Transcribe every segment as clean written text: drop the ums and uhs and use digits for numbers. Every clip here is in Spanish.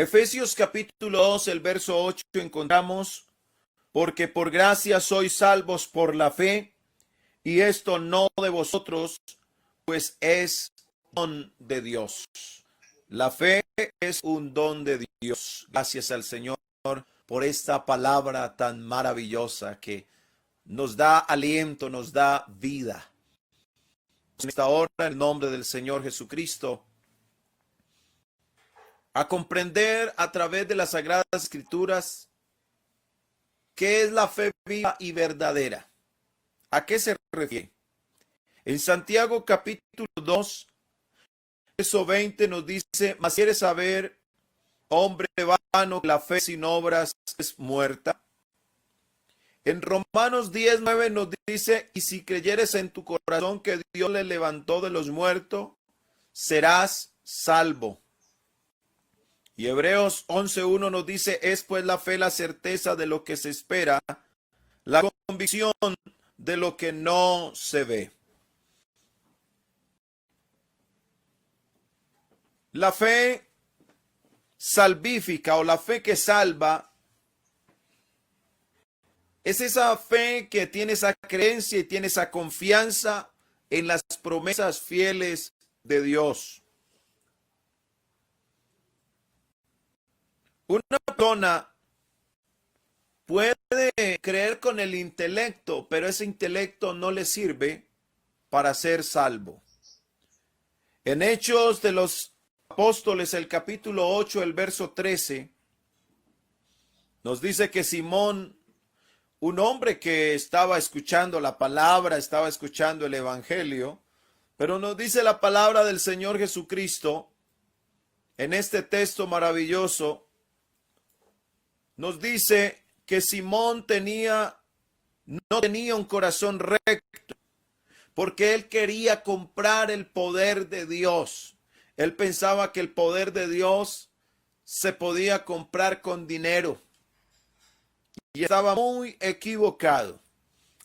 Efesios capítulo 2, el verso 8 encontramos, porque por gracia sois salvos por la fe, y esto no de vosotros, pues es don de Dios. La fe es un don de Dios. Gracias al Señor por esta palabra tan maravillosa que nos da aliento, nos da vida. En esta hora, en el nombre del Señor Jesucristo, a comprender a través de las Sagradas Escrituras qué es la fe viva y verdadera. ¿A qué se refiere? En Santiago capítulo 2, verso 20 nos dice, mas quieres saber, hombre vano, que la fe sin obras es muerta. En Romanos 10:9 nos dice, y si creyeres en tu corazón que Dios le levantó de los muertos, serás salvo. Y Hebreos 11:1 nos dice, es pues la fe la certeza de lo que se espera, la convicción de lo que no se ve. La fe salvífica o la fe que salva es esa fe que tiene esa creencia y tiene esa confianza en las promesas fieles de Dios. Una persona puede creer con el intelecto, pero ese intelecto no le sirve para ser salvo. En Hechos de los Apóstoles, el capítulo 8, el verso 13, nos dice que Simón, un hombre que estaba escuchando la palabra, estaba escuchando el evangelio, pero nos dice la palabra del Señor Jesucristo en este texto maravilloso, nos dice que Simón no tenía un corazón recto, porque él quería comprar el poder de Dios. Él pensaba que el poder de Dios se podía comprar con dinero. Y estaba muy equivocado.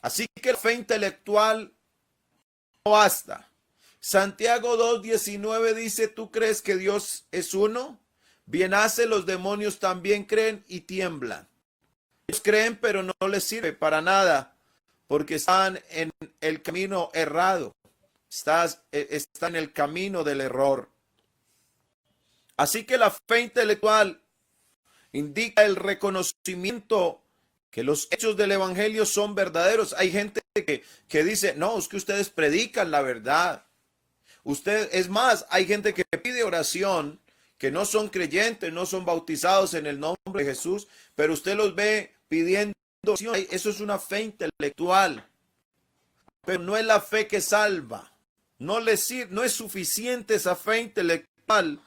Así que la fe intelectual no basta. Santiago 2:19 dice, ¿tú crees que Dios es uno? Bien hace, los demonios también creen y tiemblan. Ellos creen, pero no les sirve para nada, porque están en el camino errado. Están en el camino del error. Así que la fe intelectual indica el reconocimiento que los hechos del evangelio son verdaderos. Hay gente que dice, no, es que ustedes predican la verdad. Es más, hay gente que pide oración, que no son creyentes, no son bautizados en el nombre de Jesús, pero usted los ve pidiendo oración. Eso es una fe intelectual, pero no es la fe que salva. No es suficiente esa fe intelectual,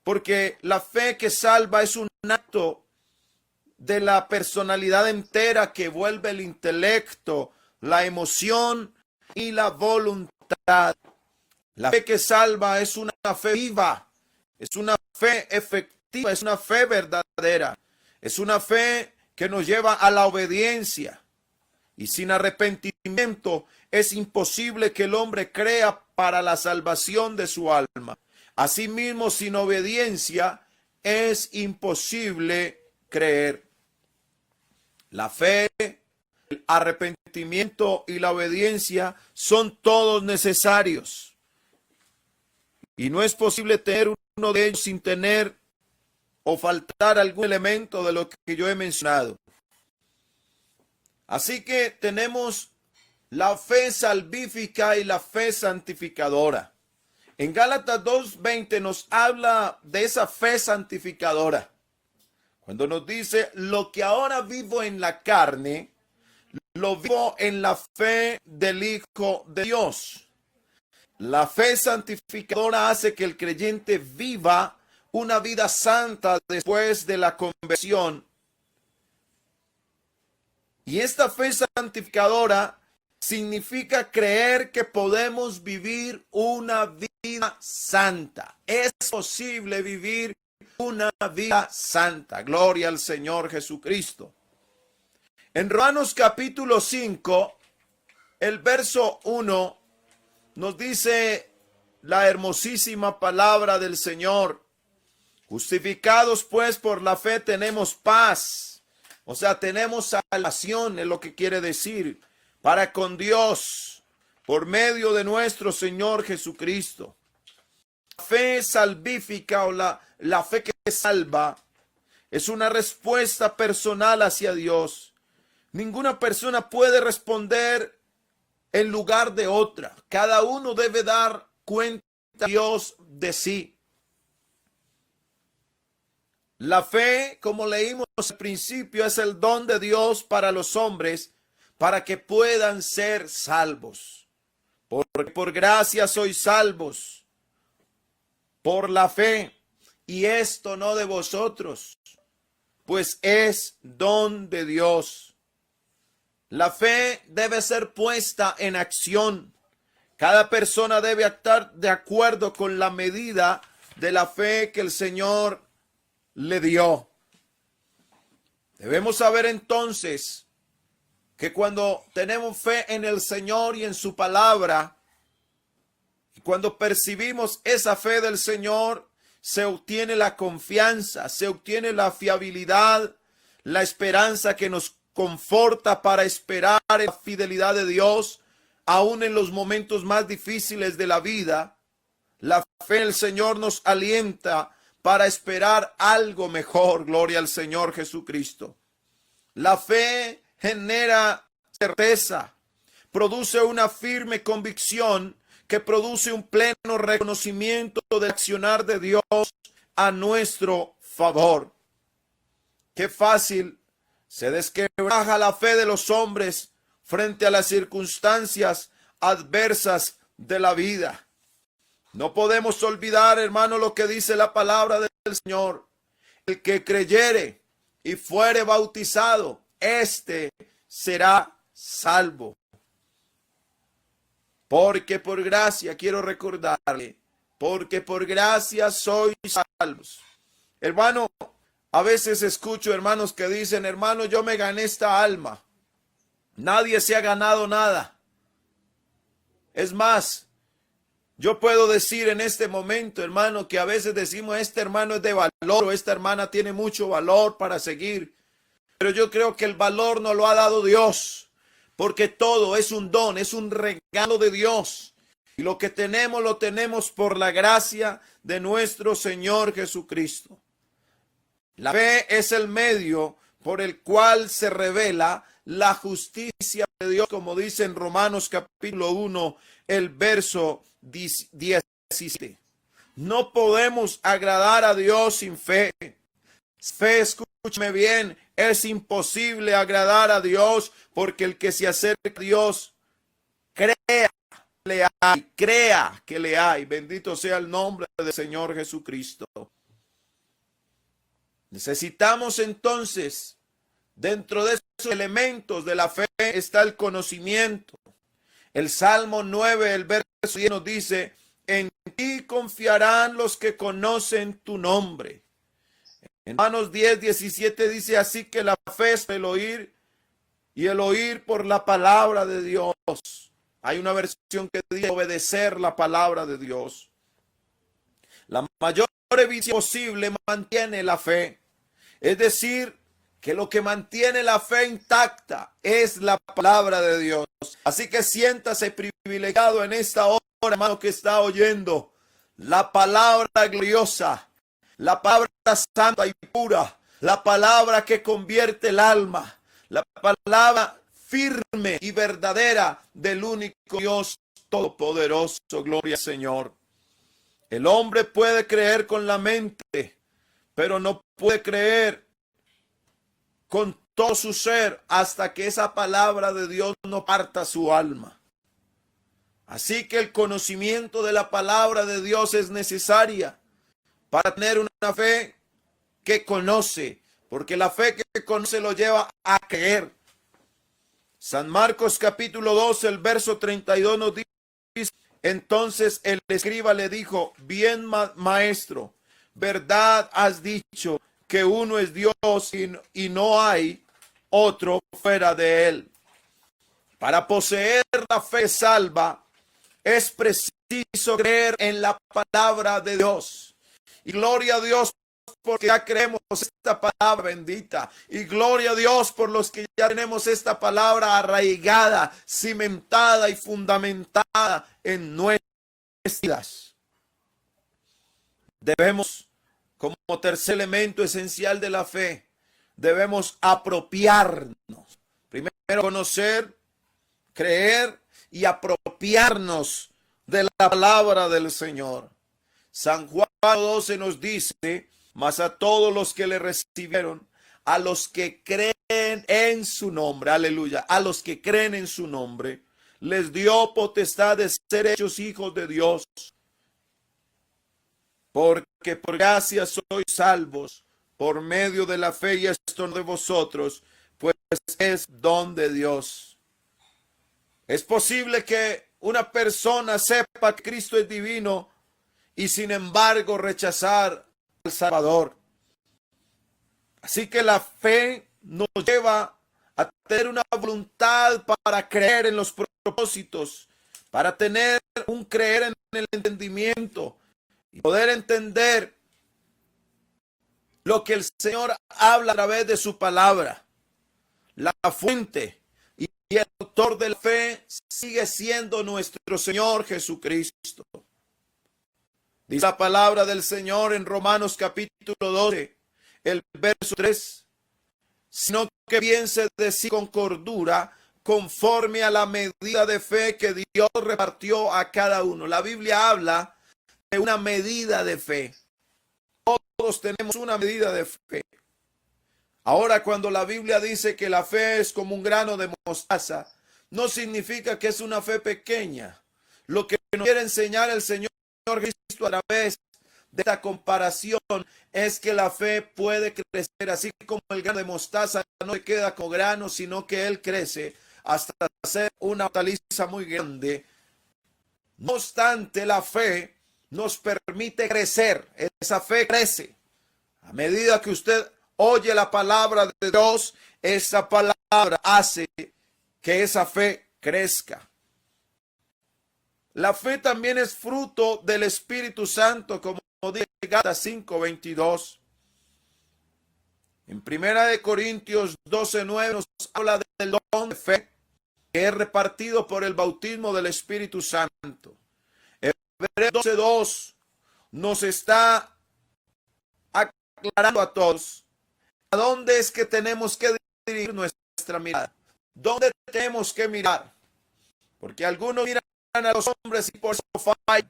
porque la fe que salva es un acto de la personalidad entera que vuelve el intelecto, la emoción y la voluntad. La fe que salva es una fe viva, es una fe efectiva, es una fe verdadera, es una fe que nos lleva a la obediencia. Y sin arrepentimiento es imposible que el hombre crea para la salvación de su alma. Asimismo, sin obediencia es imposible creer. La fe, el arrepentimiento y la obediencia son todos necesarios. Y no es posible tener uno de ellos sin tener o faltar algún elemento de lo que yo he mencionado. Así que tenemos la fe salvífica y la fe santificadora. En Gálatas 2:20 nos habla de esa fe santificadora. Cuando nos dice, lo que ahora vivo en la carne, lo vivo en la fe del Hijo de Dios. La fe santificadora hace que el creyente viva una vida santa después de la conversión. Y esta fe santificadora significa creer que podemos vivir una vida santa. Es posible vivir una vida santa. Gloria al Señor Jesucristo. En Romanos capítulo 5, el verso 1, nos dice la hermosísima palabra del Señor. Justificados pues por la fe tenemos paz. O sea, tenemos salvación, es lo que quiere decir, para con Dios, por medio de nuestro Señor Jesucristo. La fe salvífica o la fe que salva es una respuesta personal hacia Dios. Ninguna persona puede responder en lugar de otra. Cada uno debe dar cuenta a Dios de sí. La fe, como leímos al principio, es el don de Dios para los hombres, para que puedan ser salvos. Porque por gracia sois salvos, por la fe, y esto no de vosotros, pues es don de Dios. La fe debe ser puesta en acción. Cada persona debe actuar de acuerdo con la medida de la fe que el Señor le dio. Debemos saber entonces que cuando tenemos fe en el Señor y en su palabra, y cuando percibimos esa fe del Señor, se obtiene la confianza, se obtiene la fiabilidad, la esperanza que nos conforta para esperar en la fidelidad de Dios, aún en los momentos más difíciles de la vida. La fe en el Señor nos alienta para esperar algo mejor. Gloria al Señor Jesucristo. La fe genera certeza, produce una firme convicción que produce un pleno reconocimiento del accionar de Dios a nuestro favor. Qué fácil se desquebraja la fe de los hombres frente a las circunstancias adversas de la vida. No podemos olvidar, hermano, lo que dice la palabra del Señor. El que creyere y fuere bautizado, éste será salvo. Porque por gracia, quiero recordarle, porque por gracia sois salvos. Hermano, a veces escucho hermanos que dicen, hermano, yo me gané esta alma. Nadie se ha ganado nada. Es más, yo puedo decir en este momento, hermano, que a veces decimos, este hermano es de valor o esta hermana tiene mucho valor para seguir. Pero yo creo que el valor nos lo ha dado Dios, porque todo es un don, es un regalo de Dios. Y lo que tenemos, lo tenemos por la gracia de nuestro Señor Jesucristo. La fe es el medio por el cual se revela la justicia de Dios, como dice en Romanos capítulo 1, el verso 17. No podemos agradar a Dios sin fe. Fe, escúcheme bien, es imposible agradar a Dios, porque el que se acerca a Dios crea que le hay. Bendito sea el nombre del Señor Jesucristo. Necesitamos entonces, dentro de esos elementos de la fe está el conocimiento. El Salmo 9, el verso 10 nos dice, en ti confiarán los que conocen tu nombre. En Romanos 10, 17 dice, así que la fe es el oír y el oír por la palabra de Dios. Hay una versión que dice obedecer la palabra de Dios. La mayor evidencia posible mantiene la fe. Es decir, que lo que mantiene la fe intacta es la palabra de Dios. Así que siéntase privilegiado en esta hora, hermano, que está oyendo la palabra gloriosa, la palabra santa y pura, la palabra que convierte el alma, la palabra firme y verdadera del único Dios todopoderoso. Gloria al Señor. El hombre puede creer con la mente, pero no puede creer con todo su ser hasta que esa palabra de Dios no parta su alma. Así que el conocimiento de la palabra de Dios es necesaria para tener una fe que conoce, porque la fe que conoce lo lleva a creer. San Marcos capítulo 12, el verso 32 nos dice, entonces el escriba le dijo, bien maestro, verdad has dicho que uno es Dios y no hay otro fuera de él. Para poseer la fe salva es preciso creer en la palabra de Dios. Y gloria a Dios porque ya creemos esta palabra bendita. Y gloria a Dios por los que ya tenemos esta palabra arraigada, cimentada y fundamentada en nuestras vidas. Debemos, como tercer elemento esencial de la fe, debemos apropiarnos. Primero conocer, creer y apropiarnos de la palabra del Señor. San Juan 12 nos dice: mas a todos los que le recibieron, a los que creen en su nombre, aleluya, a los que creen en su nombre, les dio potestad de ser hechos hijos de Dios. Porque por gracia sois salvos, por medio de la fe, y esto no de vosotros, pues es don de Dios. Es posible que una persona sepa que Cristo es divino y sin embargo rechazar al Salvador. Así que la fe nos lleva a tener una voluntad para creer en los propósitos, para tener un creer en el entendimiento y poder entender lo que el Señor habla a través de su palabra. La fuente y el autor de la fe sigue siendo nuestro Señor Jesucristo. Dice la palabra del Señor en Romanos capítulo 12, el verso 3, sino que piense de sí con cordura, conforme a la medida de fe que Dios repartió a cada uno. La Biblia habla de una medida de fe. Todos tenemos una medida de fe. Ahora, cuando la Biblia dice que la fe es como un grano de mostaza, no significa que es una fe pequeña. Lo que nos quiere enseñar el Señor Jesucristo a través de esta comparación es que la fe puede crecer, así como el grano de mostaza no se queda con grano, sino que él crece hasta ser una hortaliza muy grande. No obstante, la fe nos permite crecer. Esa fe crece. A medida que usted oye la palabra de Dios, esa palabra hace que esa fe crezca. La fe también es fruto del Espíritu Santo, como dice Gálatas 5:22. En 1 Corintios 12:9 nos habla del don de fe que es repartido por el bautismo del Espíritu Santo. Hebreos 12:2 nos está aclarando a todos a dónde es que tenemos que dirigir nuestra mirada. ¿Dónde tenemos que mirar? Porque algunos miran a los hombres y por eso fallan.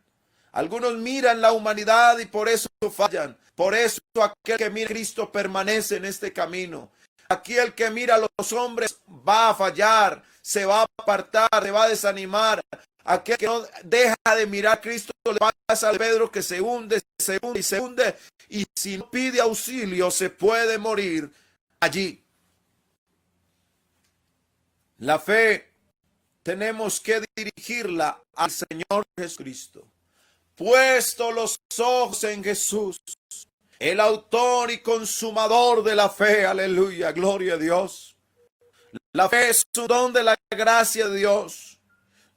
Algunos miran la humanidad y por eso fallan. Por eso aquel que mira a Cristo permanece en este camino. Aquel que mira a los hombres va a fallar, se va a apartar, se va a desanimar. Aquel que no deja de mirar a Cristo le pasa a Pedro, que se hunde, se hunde y se hunde. Y si no pide auxilio, se puede morir allí. La fe tenemos que dirigirla al Señor Jesucristo. Puesto los ojos en Jesús, el autor y consumador de la fe. Aleluya, gloria a Dios. La fe es un don de la gracia de Dios.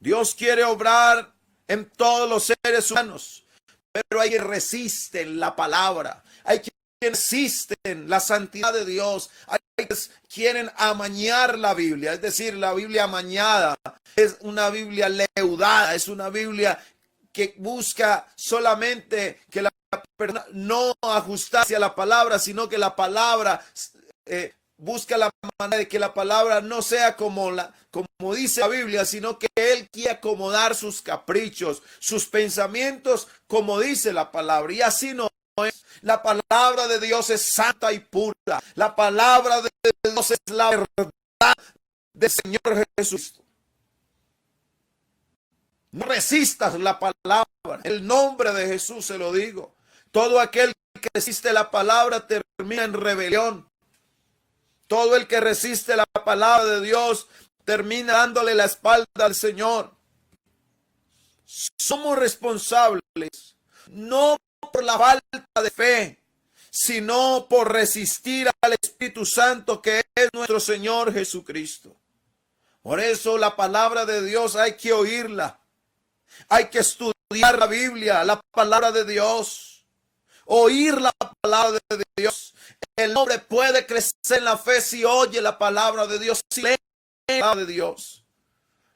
Dios quiere obrar en todos los seres humanos, pero hay quienes resisten la palabra. Hay quienes resisten la santidad de Dios. Hay quienes quieren amañar la Biblia, es decir, la Biblia amañada. Es una Biblia leudada, es una Biblia que busca solamente que la persona no ajustarse a la palabra, sino que la palabra busca la manera de que la palabra no sea como dice la Biblia, sino que él quiere acomodar sus caprichos, sus pensamientos, como dice la palabra. Y así no es. La palabra de Dios es santa y pura. La palabra de Dios es la verdad del Señor Jesucristo. No resistas la palabra. En el nombre de Jesús se lo digo. Todo aquel que resiste la palabra termina en rebelión. Todo el que resiste la palabra de Dios termina dándole la espalda al Señor. Somos responsables no por la falta de fe, sino por resistir al Espíritu Santo, que es nuestro Señor Jesucristo. Por eso la palabra de Dios hay que oírla. Hay que estudiar la Biblia, la palabra de Dios. Oír la palabra de Dios. El hombre puede crecer en la fe si oye la palabra de Dios, si lee la palabra de Dios.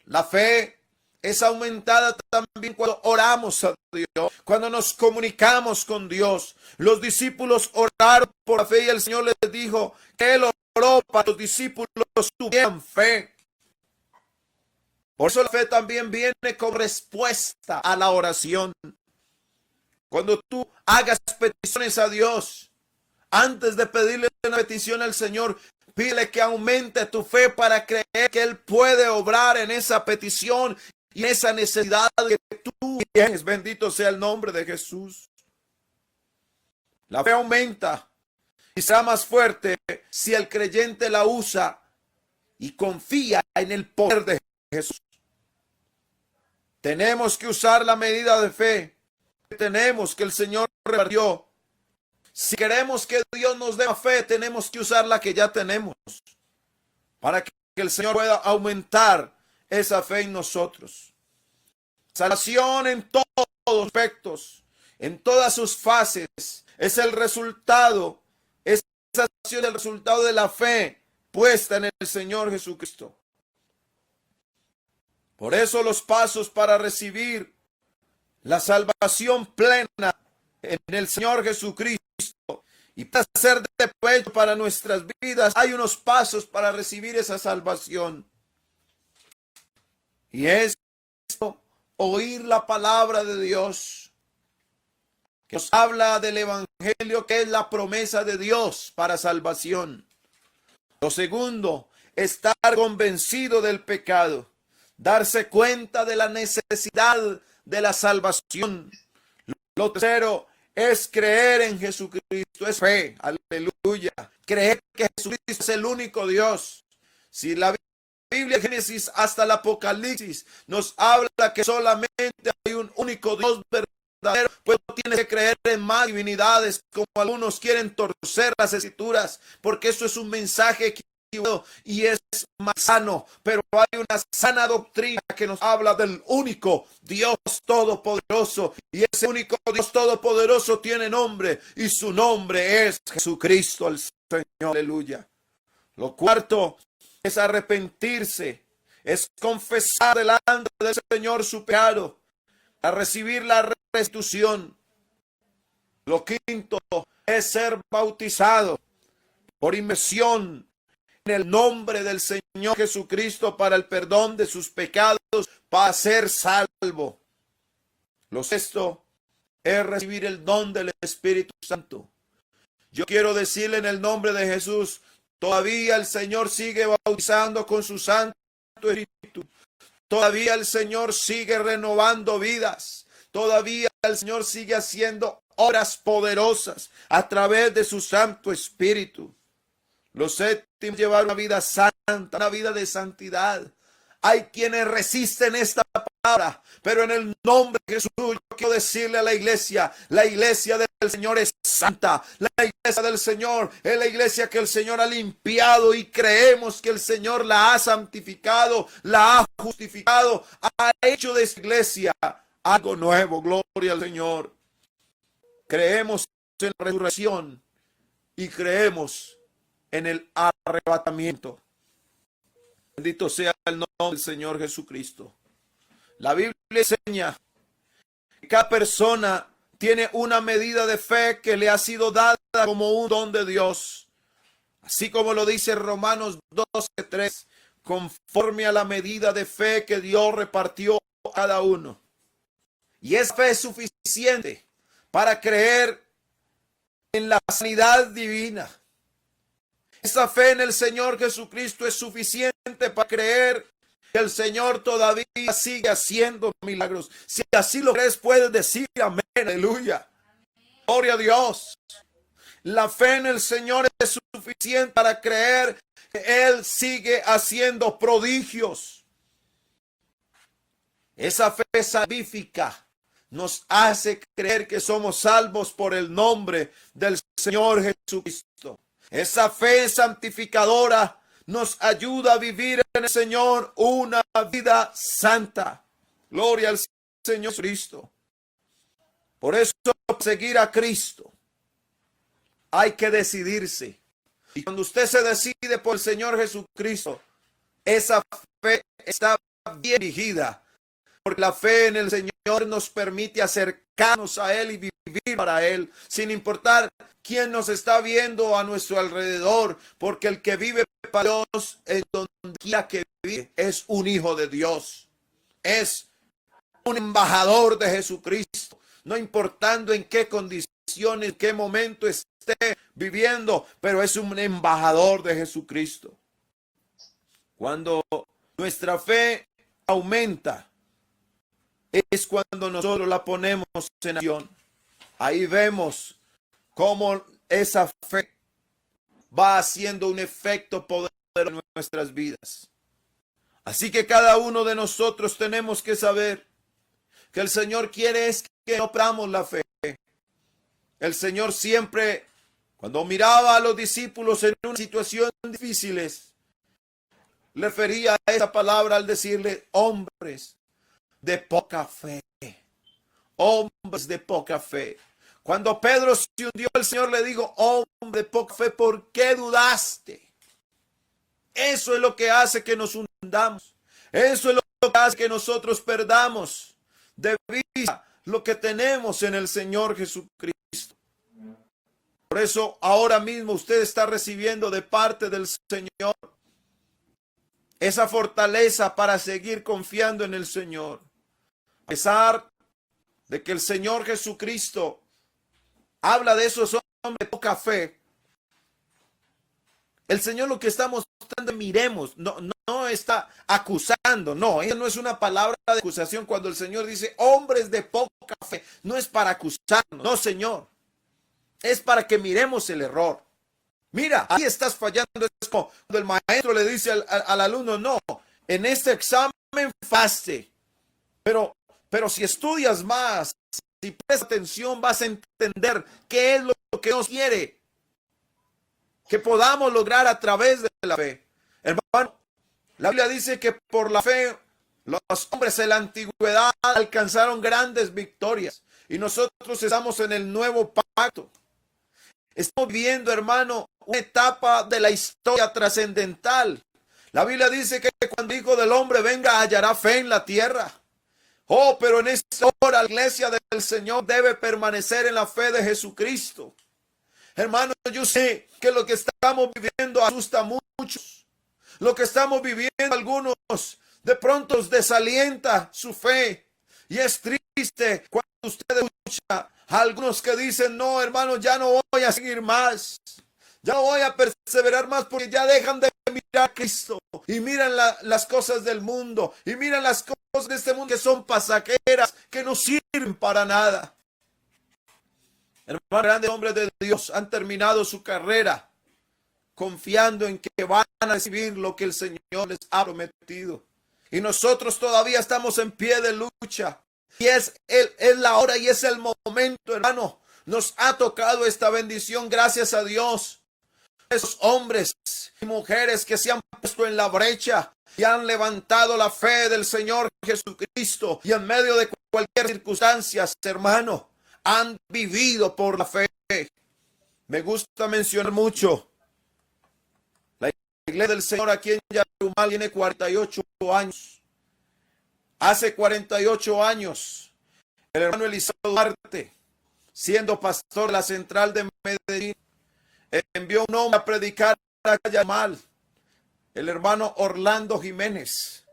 La fe es aumentada también cuando oramos a Dios, cuando nos comunicamos con Dios. Los discípulos oraron por la fe y el Señor les dijo que Él oró para que los discípulos tuvieran fe. Por eso la fe también viene como respuesta a la oración. Cuando tú hagas peticiones a Dios, antes de pedirle una petición al Señor, pídele que aumente tu fe para creer que Él puede obrar en esa petición y esa necesidad que tú tienes. Bendito sea el nombre de Jesús. La fe aumenta y será más fuerte si el creyente la usa y confía en el poder de Jesús. Tenemos que usar la medida de fe que tenemos, que el Señor repartió. Si queremos que Dios nos dé fe, tenemos que usar la que ya tenemos para que el Señor pueda aumentar esa fe en nosotros. Salvación en todos los aspectos, en todas sus fases, es el resultado, esa salvación es el resultado de la fe puesta en el Señor Jesucristo. Por eso los pasos para recibir la salvación plena en el Señor Jesucristo y para ser de provecho para nuestras vidas, hay unos pasos para recibir esa salvación. Y es oír la palabra de Dios, que nos habla del Evangelio, que es la promesa de Dios para salvación. Lo segundo, estar convencido del pecado, darse cuenta de la necesidad de la salvación. Lo tercero es creer en Jesucristo, es fe, aleluya. Creer que Jesucristo es el único Dios. Si la Biblia, Génesis hasta el Apocalipsis, nos habla que solamente hay un único Dios verdadero, pues no tienes que creer en más divinidades, como algunos quieren torcer las escrituras, porque eso es un mensaje equivocado y es más sano, pero hay una sana doctrina que nos habla del único Dios todopoderoso, y ese único Dios todopoderoso tiene nombre, y su nombre es Jesucristo el Señor, aleluya. Lo cuarto es arrepentirse, es confesar delante del Señor su pecado, a recibir la restitución. Lo quinto es ser bautizado por inmersión en el nombre del Señor Jesucristo para el perdón de sus pecados, para ser salvo. Lo sexto es recibir el don del Espíritu Santo. Yo quiero decirle en el nombre de Jesús, todavía el Señor sigue bautizando con su Santo Espíritu. Todavía el Señor sigue renovando vidas. Todavía el Señor sigue haciendo obras poderosas a través de su Santo Espíritu. Lo séptimo, llevar una vida santa, una vida de santidad. Hay quienes resisten esta palabra, pero en el nombre de Jesús yo quiero decirle a la iglesia del Señor es santa. La iglesia del Señor es la iglesia que el Señor ha limpiado y creemos que el Señor la ha santificado, la ha justificado, ha hecho de esa iglesia algo nuevo. Gloria al Señor. Creemos en la resurrección y creemos en el arrebatamiento. Bendito sea el nombre del Señor Jesucristo. La Biblia enseña que cada persona tiene una medida de fe que le ha sido dada como un don de Dios. Así como lo dice Romanos 12:3, conforme a la medida de fe que Dios repartió a cada uno. Y esa fe es suficiente para creer en la sanidad divina. Esa fe en el Señor Jesucristo es suficiente para creer que el Señor todavía sigue haciendo milagros. Si así lo crees, puedes decir amén, aleluya. Gloria a Dios. La fe en el Señor es suficiente para creer que Él sigue haciendo prodigios. Esa fe salvífica nos hace creer que somos salvos por el nombre del Señor Jesucristo. Esa fe santificadora nos ayuda a vivir en el Señor una vida santa. Gloria al Señor Cristo. Por eso, seguir a Cristo hay que decidirse. Y cuando usted se decide por el Señor Jesucristo, esa fe está bien dirigida, porque la fe en el Señor nos permite acercarnos a Él y vivir para Él, sin importar quién nos está viendo a nuestro alrededor, porque el que vive para Dios, en donde quiera que vive, es un hijo de Dios, es un embajador de Jesucristo, no importando en qué condiciones, en qué momento esté viviendo, pero es un embajador de Jesucristo. Cuando nuestra fe aumenta, es cuando nosotros la ponemos en acción. Ahí vemos cómo esa fe va haciendo un efecto poderoso en nuestras vidas. Así que cada uno de nosotros tenemos que saber que el Señor quiere es que no perdamos la fe. El Señor siempre, cuando miraba a los discípulos en una situación difíciles, le refería a esa palabra al decirle, hombres de poca fe. Hombres de poca fe. Cuando Pedro se hundió, el Señor le dijo, hombre de poca fe, ¿por qué dudaste? Eso es lo que hace que nos hundamos. Eso es lo que hace que nosotros perdamos de vista lo que tenemos en el Señor Jesucristo. Por eso ahora mismo usted está recibiendo de parte del Señor esa fortaleza para seguir confiando en el Señor. A pesar de que el Señor Jesucristo habla de esos hombres de poca fe, el Señor lo que está mostrando, miremos, no está acusando, no, esa no es una palabra de acusación. Cuando el Señor dice hombres de poca fe, no es para acusarnos, no, Señor, es para que miremos el error. Mira, ahí estás fallando. Es como cuando el maestro le dice al alumno, no, en este examen faste, pero si estudias más, si prestas atención, vas a entender qué es lo que Dios quiere que podamos lograr a través de la fe. Hermano, la Biblia dice que por la fe los hombres en la antigüedad alcanzaron grandes victorias y nosotros estamos en el nuevo pacto. Estamos viviendo, hermano, una etapa de la historia trascendental. La Biblia dice que cuando el Hijo del Hombre venga, hallará fe en la tierra. Oh, pero en esta hora la iglesia del Señor debe permanecer en la fe de Jesucristo. Hermano, yo sé que lo que estamos viviendo asusta a muchos. Lo que estamos viviendo, algunos de pronto desalienta su fe. Y es triste cuando usted escucha a algunos que dicen, no, hermano, ya no voy a seguir más. Ya no voy a perseverar más porque ya dejan de mirar a Cristo. Y miran las cosas del mundo. Y miran las cosas de este mundo que son pasajeras, que no sirven para nada. Hermanos, grandes hombres de Dios han terminado su carrera confiando en que van a recibir lo que el Señor les ha prometido. Y nosotros todavía estamos en pie de lucha. Y es la hora y es el momento, hermano. Nos ha tocado esta bendición, gracias a Dios. Esos hombres y mujeres que se han puesto en la brecha y han levantado la fe del Señor Jesucristo. Y en medio de cualquier circunstancia, hermano, han vivido por la fe. Me gusta mencionar mucho la iglesia del Señor aquí en Yarumal tiene 48 años. Hace 48 años, el hermano Eliseo Duarte, siendo pastor de la central de Medellín, envió un hombre a predicar a Yarumal, el hermano Orlando Jiménez.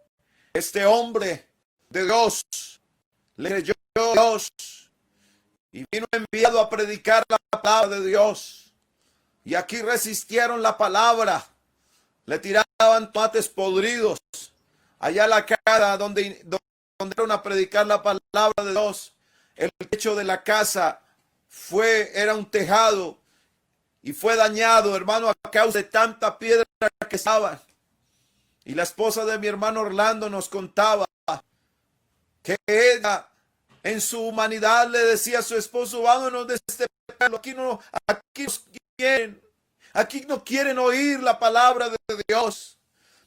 Este hombre de Dios le creyó a Dios y vino enviado a predicar la palabra de Dios. Y aquí resistieron la palabra. Le tiraban tomates podridos. Allá la casa donde fueron a predicar la palabra de Dios. El techo de la casa era un tejado y fue dañado, hermano, a causa de tanta piedra que estaba. Y la esposa de mi hermano Orlando nos contaba que ella, en su humanidad, le decía a su esposo, vámonos de este pueblo, aquí no quieren oír la palabra de Dios.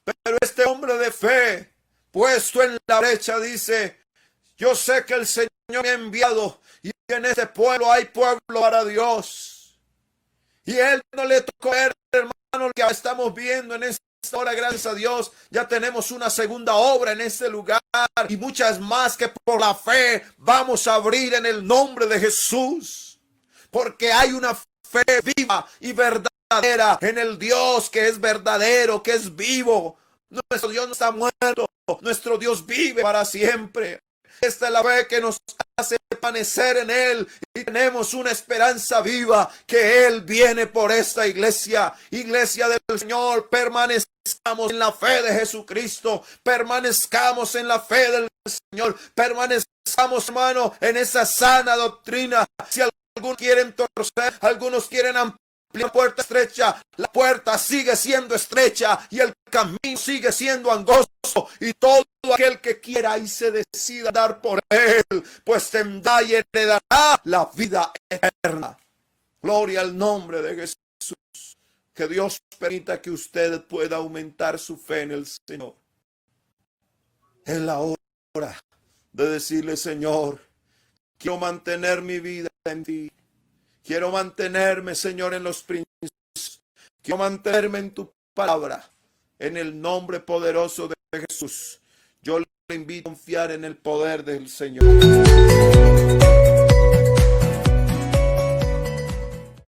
Pero este hombre de fe, puesto en la brecha, dice, yo sé que el Señor me ha enviado y en este pueblo hay pueblo para Dios. Y él no le tocó ver, hermano, lo que estamos viendo en esta hora. Gracias a Dios, ya tenemos una segunda obra en este lugar y muchas más que por la fe vamos a abrir en el nombre de Jesús. Porque hay una fe viva y verdadera en el Dios que es verdadero, que es vivo. Nuestro Dios no está muerto, nuestro Dios vive para siempre. Esta es la fe que nos hace permanecer en Él y tenemos una esperanza viva que Él viene por esta iglesia, iglesia del Señor. Permanezcamos en la fe de Jesucristo, permanezcamos en la fe del Señor, permanezcamos, hermano, en esa sana doctrina. Si algunos quieren torcer, algunos quieren ampliar la puerta estrecha, la puerta sigue siendo estrecha y el camino sigue siendo angosto, y todo aquel que quiera y se decida dar por él, pues tendrá y heredará la vida eterna. Gloria al nombre de Jesús. Que Dios permita que usted pueda aumentar su fe en el Señor. Es la hora de decirle: Señor, quiero mantener mi vida en ti. Quiero mantenerme, Señor, en los principios. Quiero mantenerme en tu palabra. En el nombre poderoso de Jesús, yo le invito a confiar en el poder del Señor.